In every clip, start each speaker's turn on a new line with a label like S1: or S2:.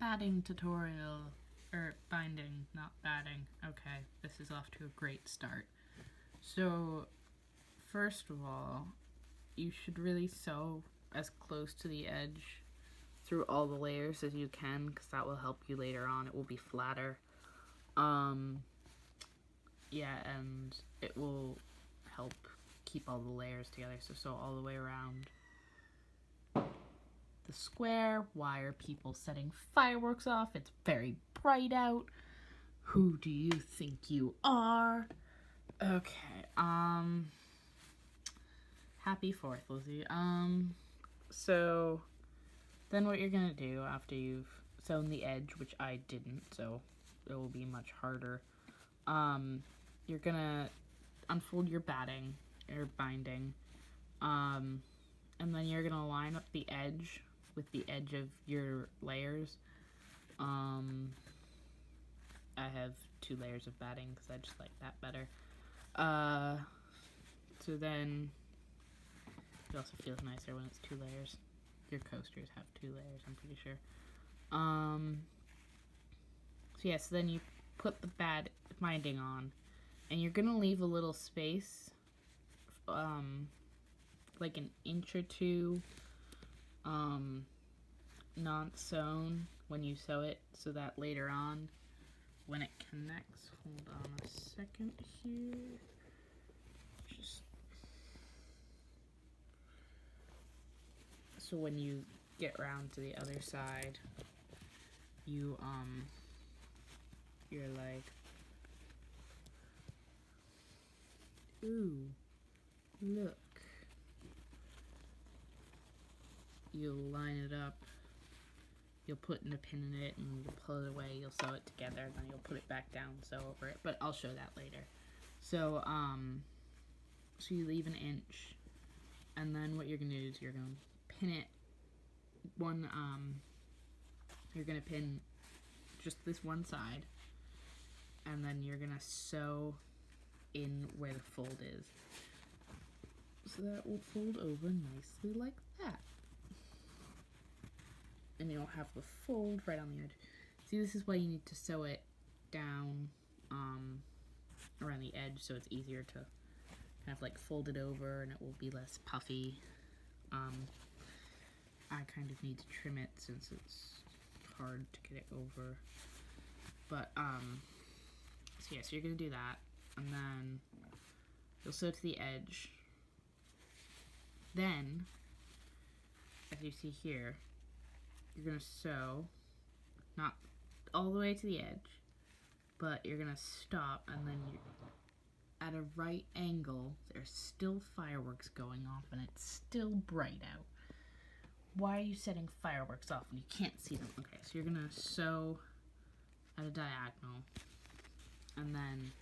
S1: batting tutorial, or binding, not batting. Okay, this is off to a great start. So, first of all, you should really sew as close to the edge through all the layers as you can, because that will help you later on. It will be flatter. Yeah, and it will help keep all the layers together, so sew all the way around the square. Why are people setting fireworks off? It's very bright out. Who do you think you are? Okay, happy 4th, Lizzie. So then what you're gonna do after you've sewn the edge, which I didn't, so it will be much harder, you're gonna unfold your batting, or binding, and then you're gonna line up the edge with the edge of your layers. I have 2 layers of batting because I just like that better. So then it also feels nicer when it's 2 layers. Your coasters have 2 layers, I'm pretty sure. So yeah, so then you put the binding on, and you're gonna leave a little space, like an inch or 2, not sewn when you sew it, so that later on when it connects, hold on a second here, so when you get round to the other side, you're like, ooh, look. You'll line it up, you'll put in a pin in it, and you'll pull it away, you'll sew it together, then you'll put it back down, sew over it, but I'll show that later. So, so you leave an inch, and then what you're gonna do is you're gonna pin it you're gonna pin just this one side, and then you're gonna sew in where the fold is. So that will fold over nicely like that. And you'll have the fold right on the edge. See, this is why you need to sew it down around the edge, so it's easier to kind of like fold it over and it will be less puffy. I kind of need to trim it since it's hard to get it over. But, so yeah, so you're gonna do that, and then you'll sew to the edge. Then, as you see here, you're gonna sew, not all the way to the edge, but you're gonna stop, and then you're at a right angle. There's still fireworks going off, and it's still bright out. Why are you setting fireworks off when you can't see them? Okay, so you're gonna sew at a diagonal, and then,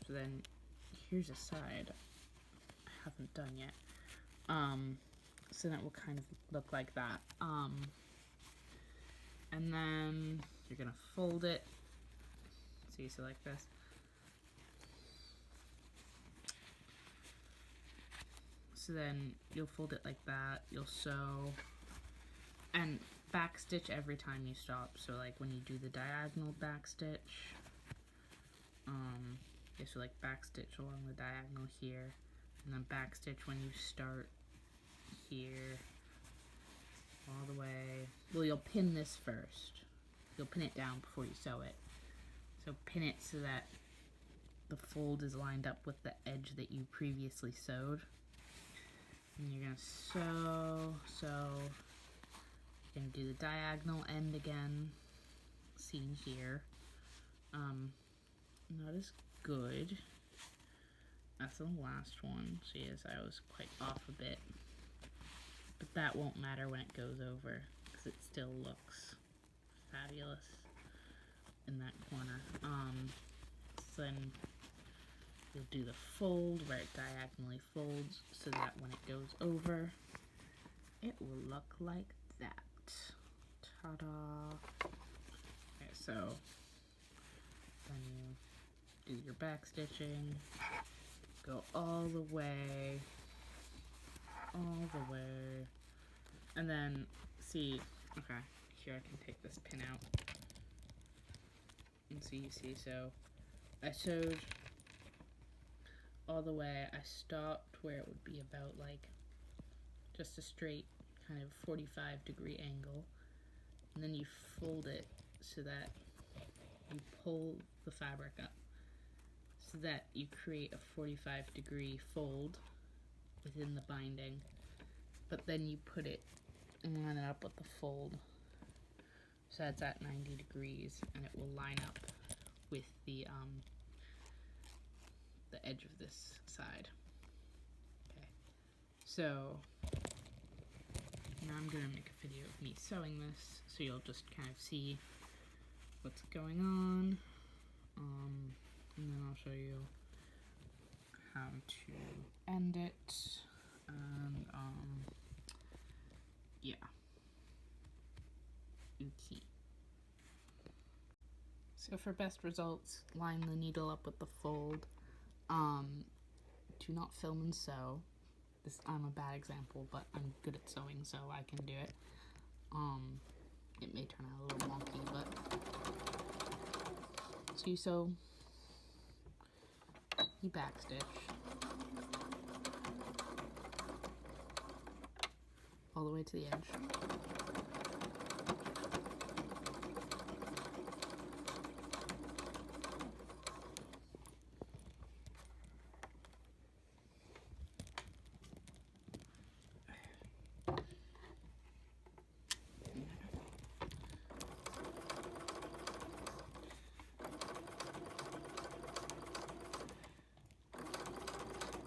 S1: so then here's a side I haven't done yet. So that will kind of look like that. And then you're gonna fold it. See, so like this. So then you'll fold it like that. You'll sew and back stitch every time you stop. So like when you do the diagonal back stitch, yeah, so like back stitch along the diagonal here, and then back stitch when you start here all the way. Well, you'll pin this first. You'll pin it down before you sew it. So pin it so that the fold is lined up with the edge that you previously sewed. And you're gonna sew. You're gonna do the diagonal end again, seen here. Not as good as the last one. So yes, I was quite off a bit. But that won't matter when it goes over, because it still looks fabulous in that corner. So then you'll do the fold where it diagonally folds, so that when it goes over, it will look like that. Ta-da! Okay, so then you do your back stitching, go all the way, and then see, okay, easier, I can take this pin out. And so you see, so I sewed all the way. I stopped where it would be about like just a straight kind of 45-degree angle, and then you fold it so that you pull the fabric up so that you create a 45-degree fold within the binding, but then you put it and line it up with the fold so it's at 90 degrees, and it will line up with the edge of this side. Okay, so now I'm gonna make a video of me sewing this, so you'll just kind of see what's going on, and then I'll show you how to end it, and yeah. Okay. So for best results, line the needle up with the fold. Do not film and sew. I'm a bad example, but I'm good at sewing, so I can do it. It may turn out a little wonky, but so you sew, you backstitch all the way to the edge.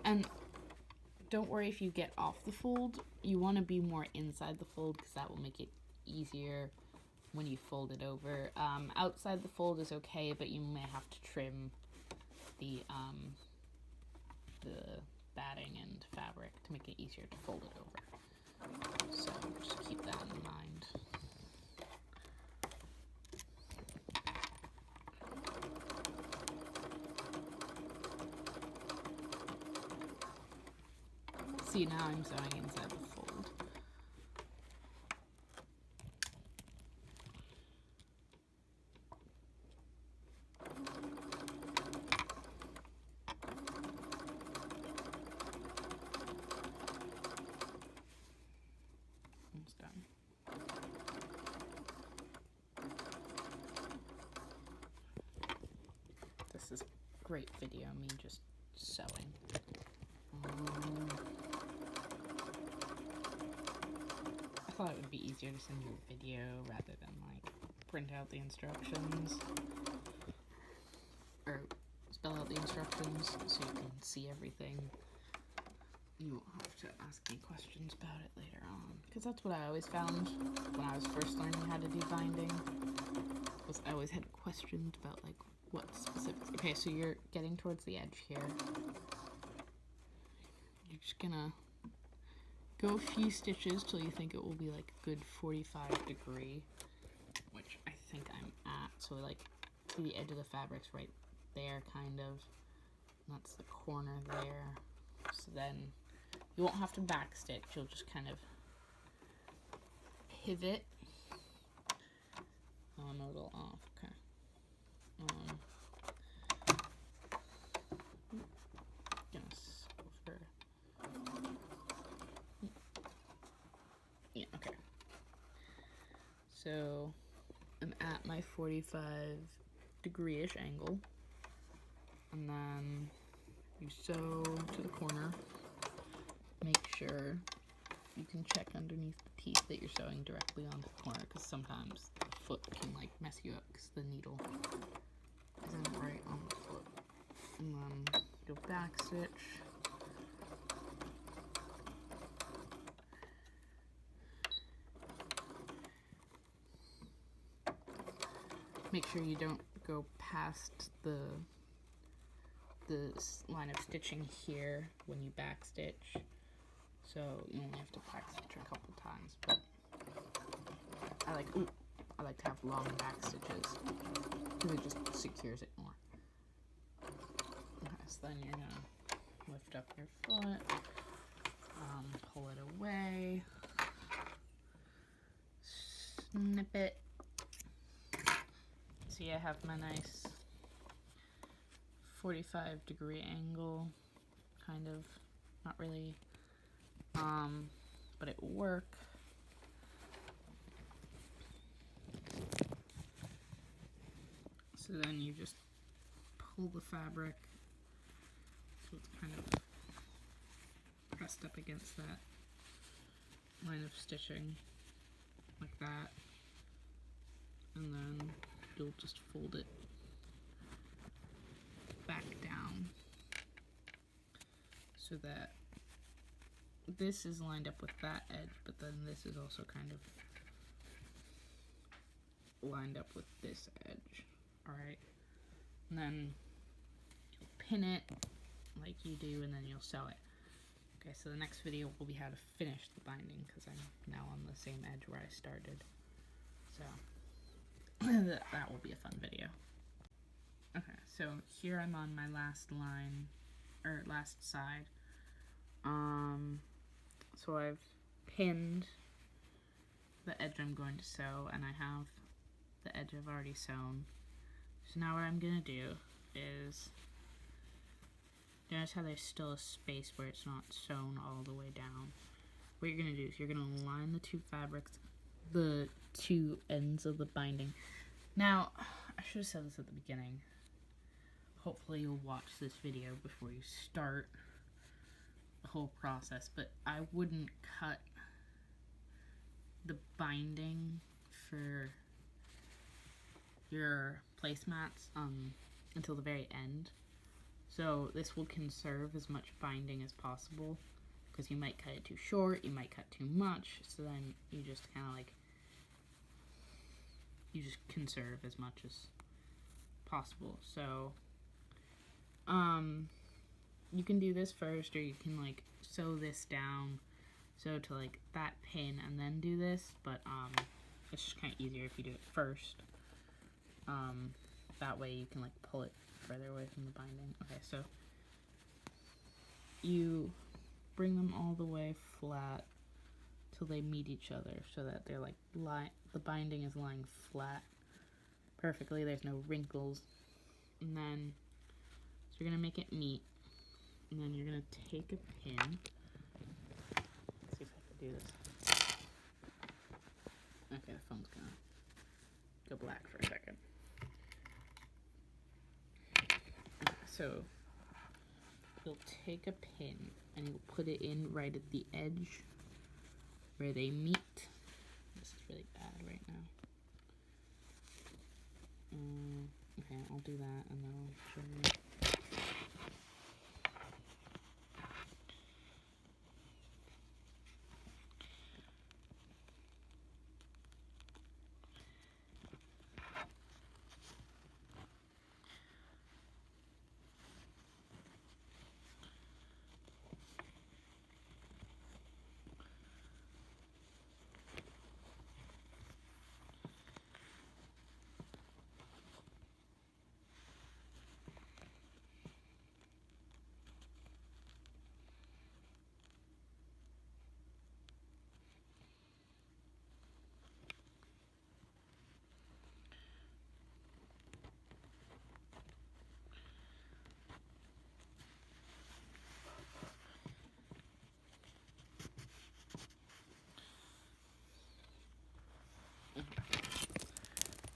S1: And don't worry if you get off the fold. You want to be more inside the fold because that will make it easier when you fold it over. Outside the fold is okay, but you may have to trim the batting and fabric to make it easier to fold it over. So just keep that in mind. See, now I'm sewing inside the fold. Almost done. This is a great video, me just sewing. I thought it would be easier to send you a video rather than like print out the instructions or spell out the instructions so you can see everything. You won't have to ask me questions about it later on, because that's what I always found when I was first learning how to do binding, was I always had questions about like what specifics. Okay, so you're getting towards the edge here. You're just gonna go a few stitches till you think it will be like a good 45-degree, which I think I'm at. So like, see the edge of the fabric's right there, kind of. And that's the corner there. So then you won't have to backstitch. You'll just kind of pivot. Oh, I'm a little off. Okay. Yes. Over. Yeah, okay. So I'm at my 45-degree-ish angle, and then you sew to the corner. Make sure you can check underneath the teeth that you're sewing directly onto the corner, because sometimes the foot can like mess you up because the needle isn't right on the foot. And then you'll backstitch. Make sure you don't go past the line of stitching here when you backstitch. So you only have to backstitch a couple times, but I like to have long back stitches because it just secures it more. Okay, so then you're gonna lift up your foot, pull it away, snip it. See, I have my nice 45-degree angle, kind of, not really, but it will work. So then you just pull the fabric so it's kind of pressed up against that line of stitching, like that, and then you'll just fold it back down so that this is lined up with that edge, but then this is also kind of lined up with this edge. Alright, and then you'll pin it like you do, and then you'll sew it. Okay, so the next video will be how to finish the binding, because I'm now on the same edge where I started. So that will be a fun video. Okay, so here I'm on my last line, or last side. So I've pinned the edge I'm going to sew, and I have the edge I've already sewn. So now what I'm gonna do is, notice how there's still a space where it's not sewn all the way down. What you're gonna do is you're gonna line the two fabrics, the two ends of the binding. Now, I should have said this at the beginning. Hopefully you'll watch this video before you start the whole process, but I wouldn't cut the binding for your placemats until the very end. So this will conserve as much binding as possible, because you might cut it too short, you might cut too much, so then you just kind of like, you just conserve as much as possible. So you can do this first, or you can like sew this down, sew to like that pin and then do this, but it's just kind of easier if you do it first. That way you can like pull it further away from the binding. Okay, so you bring them all the way flat till they meet each other, so that they're like the binding is lying flat perfectly, there's no wrinkles. And then so you're gonna make it meet, and then you're gonna take a pin. Let's see if I can do this. Okay, the phone's gonna go black for a second. So you'll take a pin and you'll put it in right at the edge where they meet. This is really bad right now. Okay, I'll do that and then I'll show you.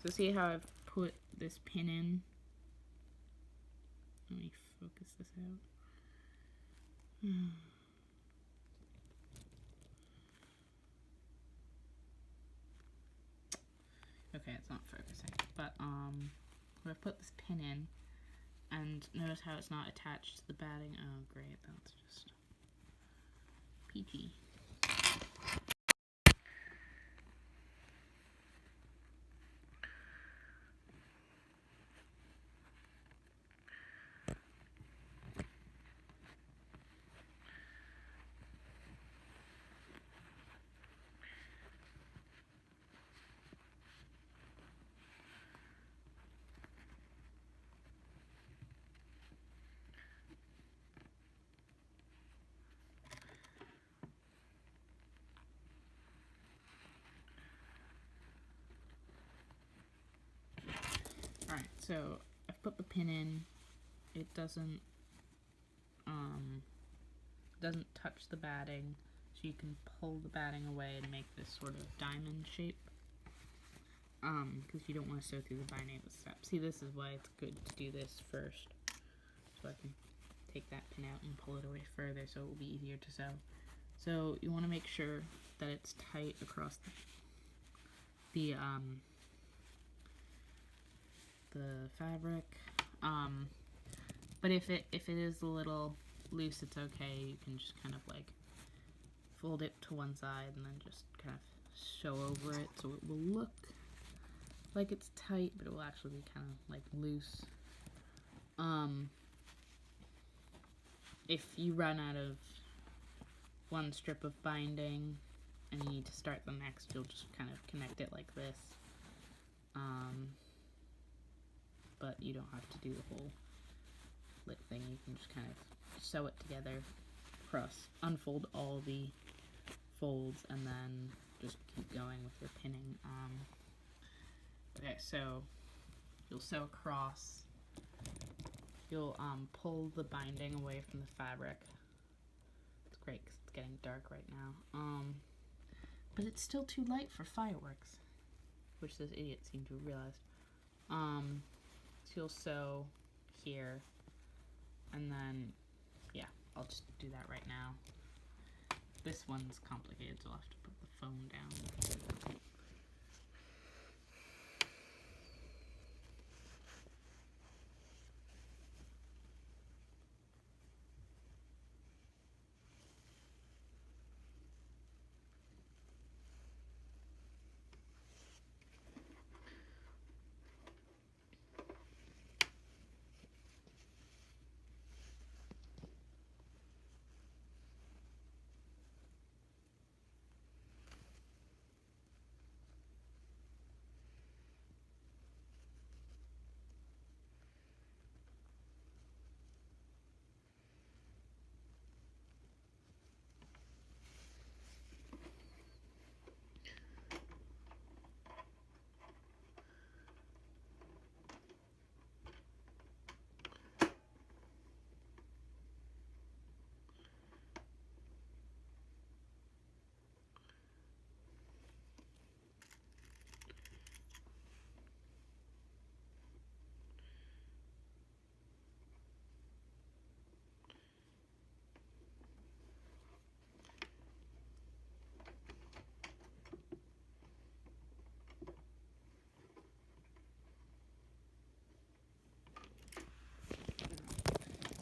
S1: So see how I've put this pin in? Let me focus this out. Okay, it's not focusing. But I've put this pin in, and notice how it's not attached to the batting. Oh great, that's just peachy. So I've put the pin in. It doesn't touch the batting, so you can pull the batting away and make this sort of diamond shape. Because you don't want to sew through the binding at the step. See, this is why it's good to do this first, so I can take that pin out and pull it away further, so it will be easier to sew. So you want to make sure that it's tight across the fabric. But if it is a little loose, it's okay. You can just kind of like fold it to one side and then just kind of sew over it, so it will look like it's tight, but it will actually be kind of like loose. If you run out of one strip of binding and you need to start the next, you'll just kind of connect it like this. But you don't have to do the whole lit thing. You can just kind of sew it together, unfold all the folds, and then just keep going with your pinning. Okay, so you'll sew across. You'll pull the binding away from the fabric. It's great because it's getting dark right now. But it's still too light for fireworks, which this idiot seemed to have realized. So you'll sew here, and then, yeah, I'll just do that right now. This one's complicated, so I'll have to put the phone down.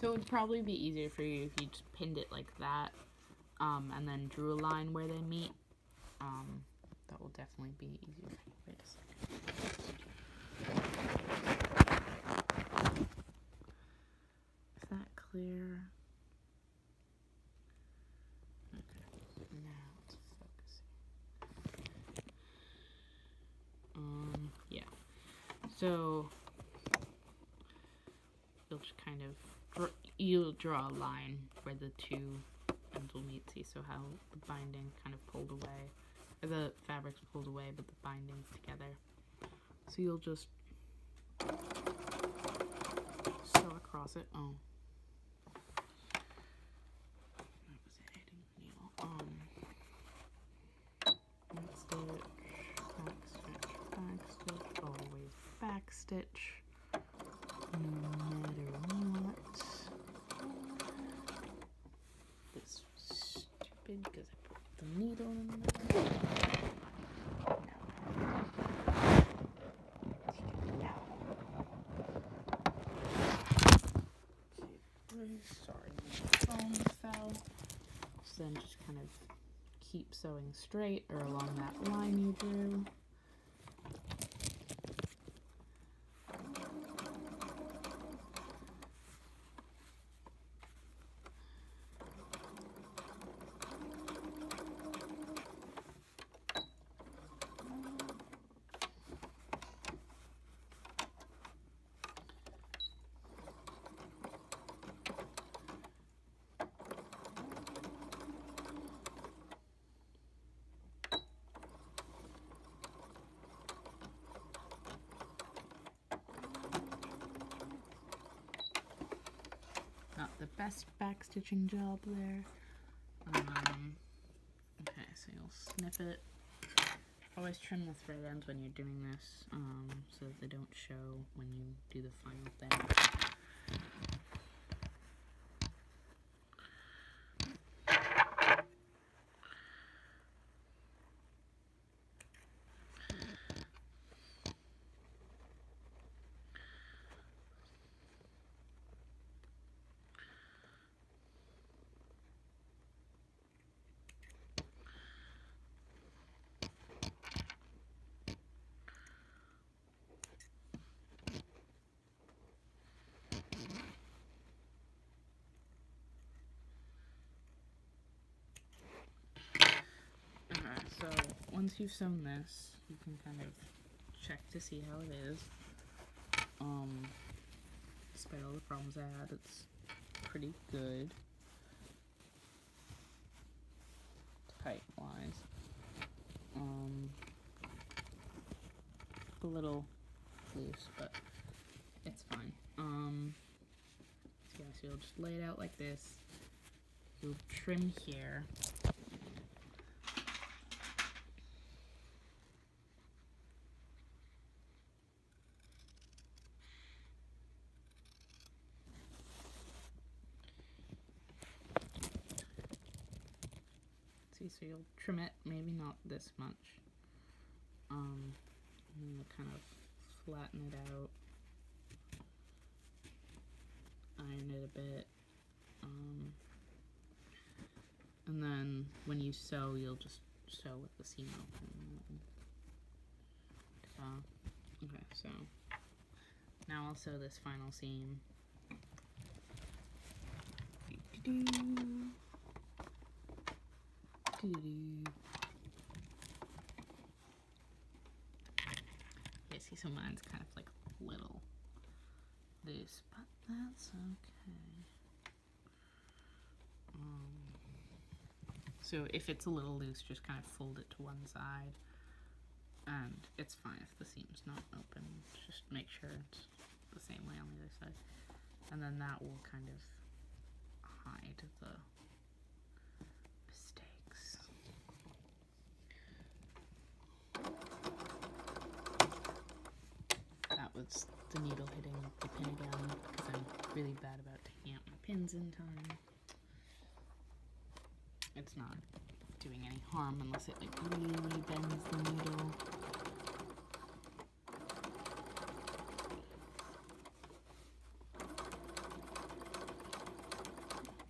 S1: So it would probably be easier for you if you just pinned it like that, and then drew a line where they meet. That will definitely be easier. Wait a second. Is that clear? Okay, now it's focusing. Yeah. So you'll just kind of you'll draw a line where the two ends will meet. See, so how the binding kind of pulled away, or the fabric's pulled away, but the binding's together. So you'll just sew across it. Oh, that was it. Hitting the needle. Back stitch, always back stitch. No matter what. This was stupid because I put the needle in there. Okay, sorry, my phone fell. So then just kind of keep sewing straight or along that line you drew. best backstitching job there. Okay, so you'll snip it. Always trim the thread ends when you're doing this, so that they don't show when you do the final thing. So once you've sewn this, you can kind of check to see how it is. Despite all the problems I had, it's pretty good. Height wise. A little loose, but it's fine. So yeah, so you'll just lay it out like this. You'll trim here. So you'll trim it, maybe not this much. And you'll kind of flatten it out, iron it a bit, and then when you sew, you'll just sew with the seam open. Okay, so now I'll sew this final seam. Yeah, see, so mine's kind of like a little loose, but that's okay. So if it's a little loose, just kind of fold it to one side, and it's fine if the seam's not open. Just make sure it's the same way on the other side, and then that will kind of hide the mistakes. That was the needle hitting the pin again, because I'm really bad about taking out my pins in time. It's not doing any harm unless it like really bends the needle.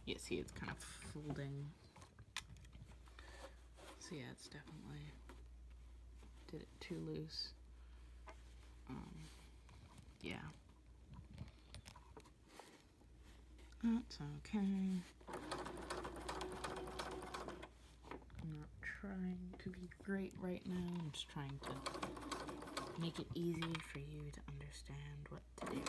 S1: You see it's kind of folding. So yeah, it's definitely did it too loose. Yeah. That's okay. I'm not trying to be great right now. I'm just trying to make it easy for you to understand what to do.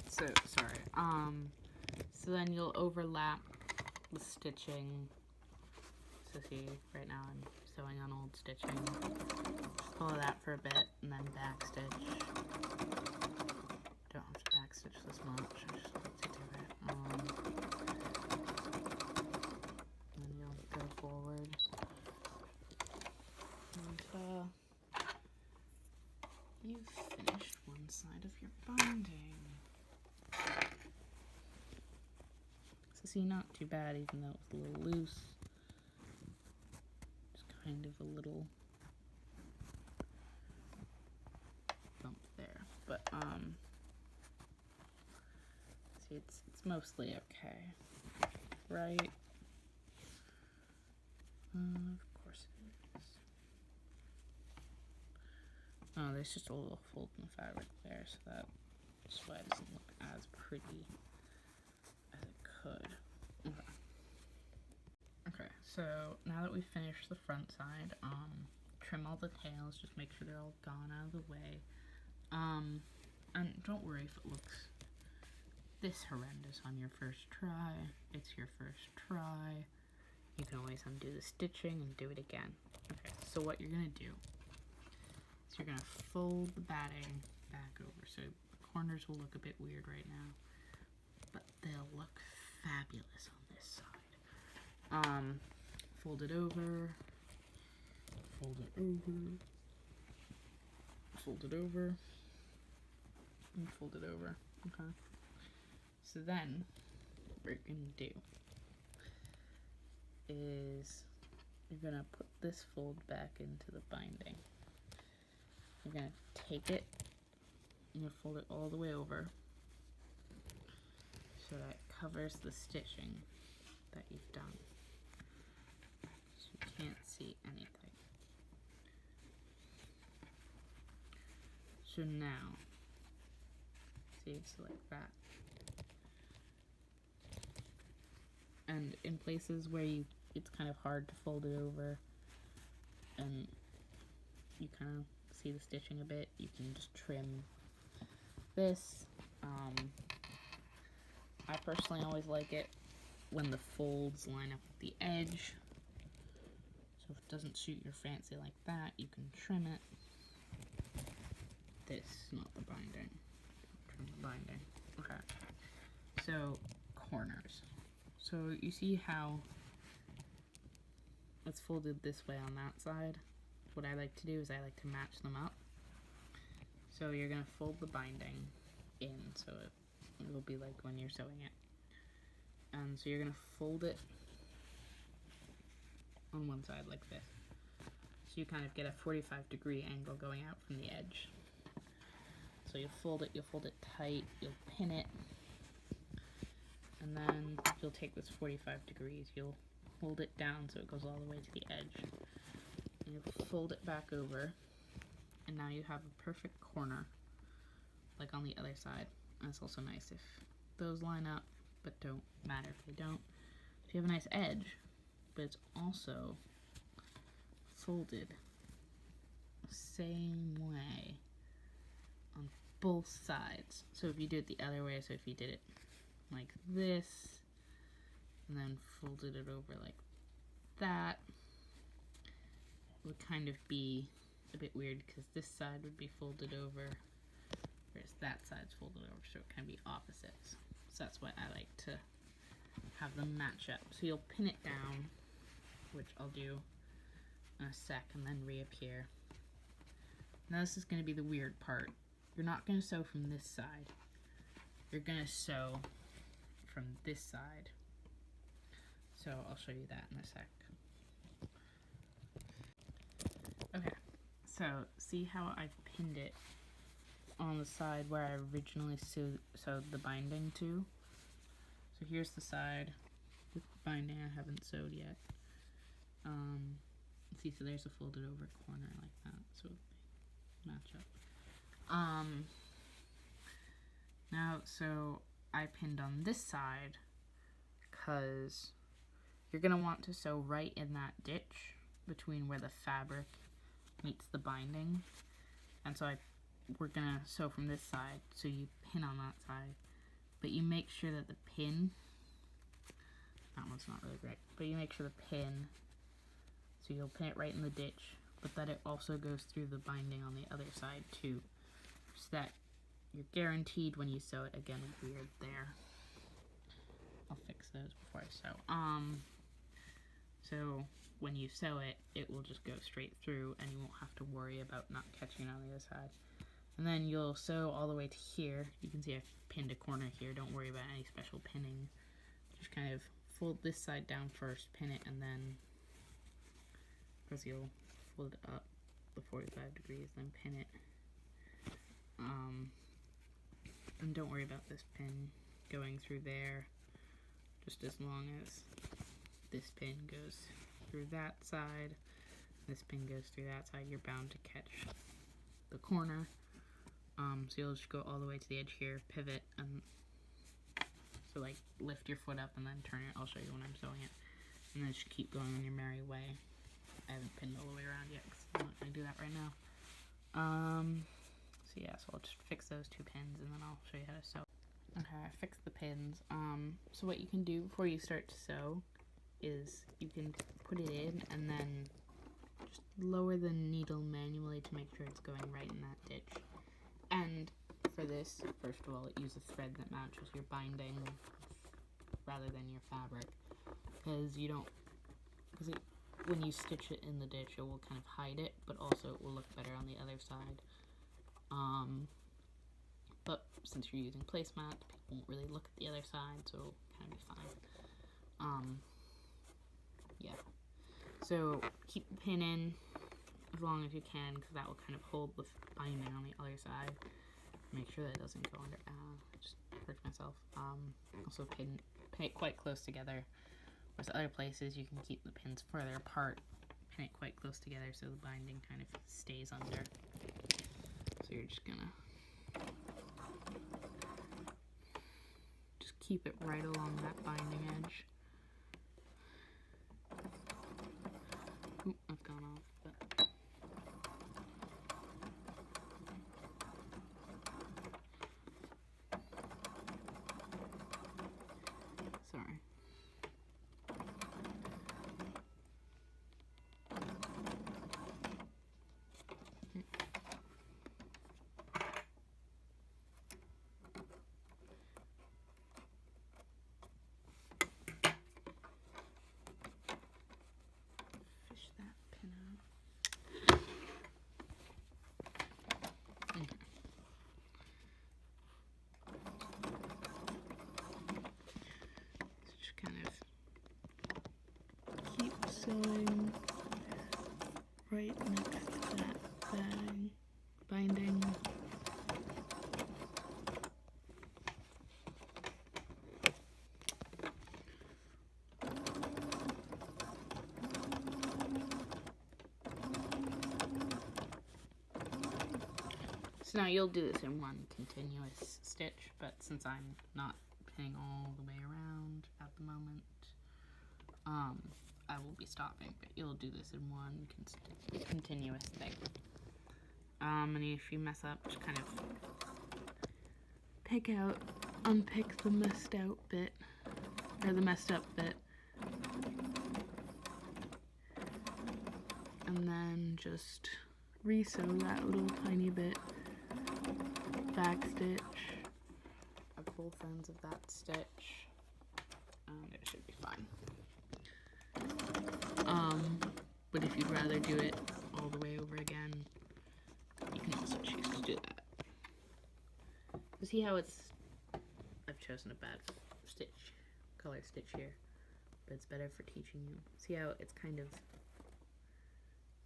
S1: So, sorry. So then you'll overlap the stitching. So see, right now I'm sewing on old stitching. Just follow that for a bit and then backstitch. Don't have to backstitch this much, I just like to do it. And then you'll go forward. And you've finished one side of your binding. So see, not too bad, even though it's a little loose. Just kind of a little bump there. See, it's mostly okay, right? Of course it is. Oh, there's just a little fold in the fabric there, so that's why it doesn't look as pretty as it could. Okay. Okay, so now that we've finished the front side, trim all the tails, just make sure they're all gone out of the way. And don't worry if it looks this horrendous on your first try. It's your first try. You can always undo the stitching and do it again. Okay, so what you're gonna do is you're gonna fold the batting back over. So the corners will look a bit weird right now, but they'll look fabulous on this side. Fold it over, fold it over, fold it over, and fold it over. Okay. So then, what you're gonna do is you're gonna put this fold back into the binding. You're gonna take it and you fold it all the way over so that it covers the stitching that you've done. So you can't see anything. So now, see, it's like that. And in places where it's kind of hard to fold it over and you kind of see the stitching a bit, you can just trim this. I personally always like it when the folds line up with the edge. So if it doesn't suit your fancy like that, you can trim it. This, not the binding. Trim the binding. Okay. So, corners. So you see how it's folded this way on that side? What I like to do is I like to match them up. So you're going to fold the binding in so it will be like when you're sewing it. And so you're going to fold it on one side like this. So you kind of get a 45-degree angle going out from the edge. So you'll fold it tight, you'll pin it, and then you'll take this 45 degrees, you'll hold it down so it goes all the way to the edge, and you'll fold it back over, and now you have a perfect corner, like on the other side. And it's also nice if those line up, but don't matter if they don't. So you have a nice edge, but it's also folded the same way on both sides. So if you do it the other way, so if you did it like this, and then folded it over like that, it would kind of be a bit weird because this side would be folded over, whereas that side's folded over, so it can be opposites. So that's why I like to have them match up. So you'll pin it down, which I'll do in a sec, and then reappear. Now this is going to be the weird part. You're not going to sew from this side. You're going to sew from this side. So I'll show you that in a sec. Okay, so see how I've pinned it on the side where I originally sewed the binding to? So here's the side with the binding I haven't sewed yet. See, so there's a folded over corner like that, so they match up. Now, so I pinned on this side because you're going to want to sew right in that ditch between where the fabric meets the binding. And so we're going to sew from this side, so you pin on that side. But you make sure that the pin, that one's not really great, but you make sure the pin, so you'll pin it right in the ditch, but that it also goes through the binding on the other side too, so that you're guaranteed when you sew it. Again, weird there. I'll fix those before I sew. So when you sew it, it will just go straight through and you won't have to worry about not catching it on the other side. And then you'll sew all the way to here. You can see I've pinned a corner here. Don't worry about any special pinning. Just kind of fold this side down first, pin it, and then, because you'll fold it up the 45 degrees, then pin it. And don't worry about this pin going through there. Just as long as this pin goes through that side, this pin goes through that side, you're bound to catch the corner. So you'll just go all the way to the edge here, pivot, and so like lift your foot up and then turn it. I'll show you when I'm sewing it. And then just keep going on your merry way. I haven't pinned all the way around yet because I'm not going to do that right now. So yeah, so I'll just fix those 2 pins and then I'll show you how to sew. Okay, I fixed the pins. So what you can do before you start to sew is you can put it in and then just lower the needle manually to make sure it's going right in that ditch. And for this, first of all, use a thread that matches your binding rather than your fabric, because when you stitch it in the ditch, it will kind of hide it, but also it will look better on the other side. But since you're using placemat, people won't really look at the other side, so it'll kind of be fine. Yeah. So keep the pin in as long as you can, because that will kind of hold the binding on the other side. Make sure that it doesn't go under. I just hurt myself. Also pin it quite close together. Whereas other places you can keep the pins further apart, pin it quite close together so the binding kind of stays under. So you're just gonna keep it right along that binding edge. Oop, I've gone off, but sorry. Fish that pin out. Okay. Just kind of keep sewing right next to that binding. So now you'll do this in one continuous stitch, but since I'm not pinning all the way around at the moment, I will be stopping, but you'll do this in one continuous thing. And if you mess up, just kind of unpick the messed out bit, or the messed up bit, and then just re-sew that little tiny bit, back stitch at both ends of that stitch, and it should be fine. But if you'd rather do it all the way over again, you can also choose to do that. You see how I've chosen a bad color stitch here, but it's better for teaching you. See how it's kind of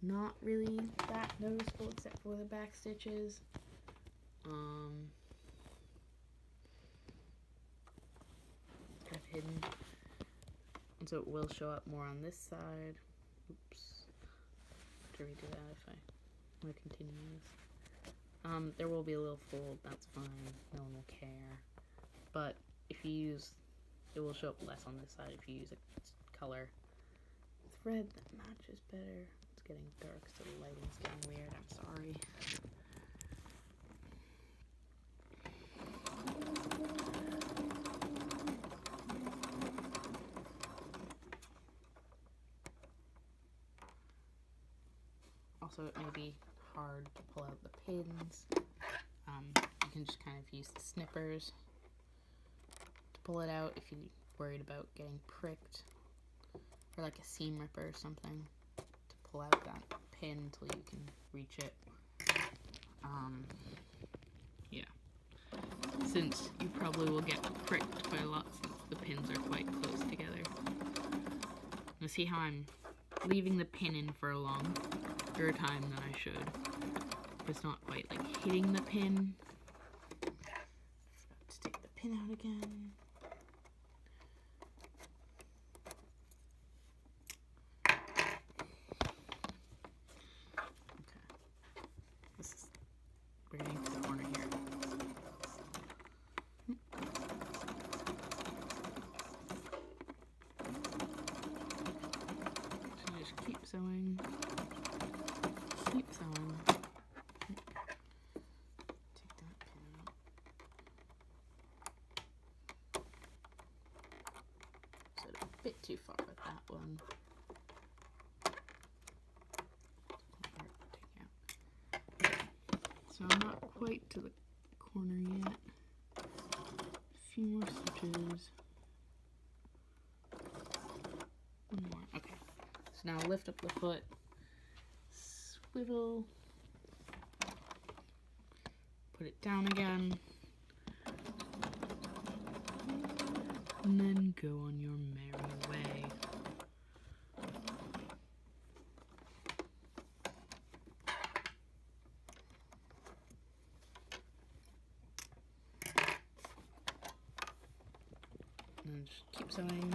S1: not really that noticeable except for the back stitches. Kind of hidden, and so it will show up more on this side. Oops, to redo that if I want to continue this. There will be a little fold, that's fine, no one will care, but if you use, it will show up less on this side if you use a color thread that matches better. It's getting dark, so the lighting's getting weird, I'm sorry. Also, it may be hard to pull out the pins. You can just kind of use the snippers to pull it out if you're worried about getting pricked, or like a seam ripper or something to pull out that pin until you can reach it. Yeah. Since you probably will get pricked quite a lot since the pins are quite close together. Now see how I'm leaving the pin in for a longer time than I should. It's not quite like hitting the pin. pin out again. We're getting to the corner here. So just keep sewing. Keep sewing. Take that pin out. Set it a bit too far with that one. So I'm not quite to the corner yet. A few more stitches. One more. Okay. So now lift up the foot, swivel, put it down again, and then go on your merry way. And just keep sewing.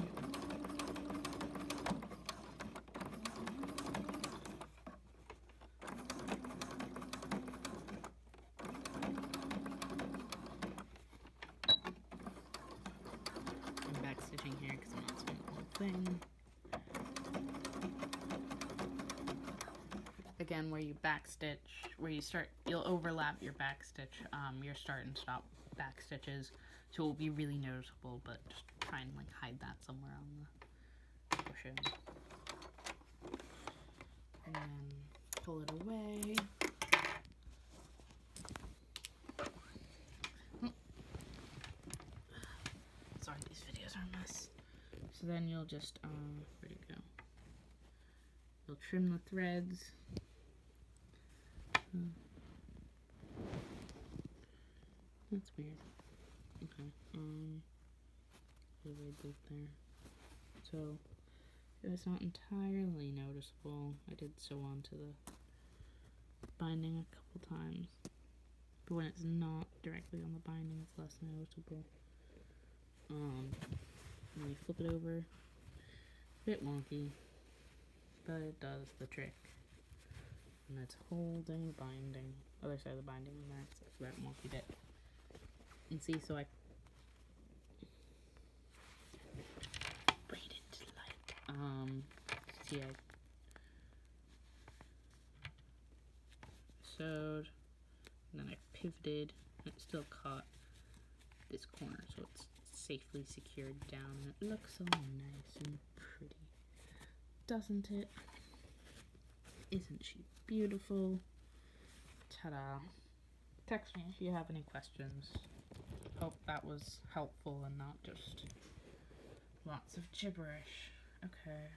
S1: I'm back stitching here because I'm not sewing the whole thing. Again, where you back stitch, where you start, you'll overlap your back stitch, your start and stop back stitches, so it will be really noticeable, but just try and like hide that somewhere on the cushion. And then pull it away. Sorry, these videos are a mess. So then you'll just, where'd it go? You'll trim the threads. That's weird. Okay, really loop there. So it was not entirely noticeable. I did sew onto the binding a couple times, but when it's not directly on the binding, it's less noticeable. When you flip it over, a bit wonky, but it does the trick. And it's holding the binding, other side of the binding in there, except for that wonky bit. And see, so I braided like, see, I sewed, and then I pivoted, and it still caught this corner, so it's safely secured down, and it looks so nice and pretty, doesn't it? Isn't she beautiful? Ta-da! Text me if you have any questions. Hope that was helpful and not just lots of gibberish. Okay.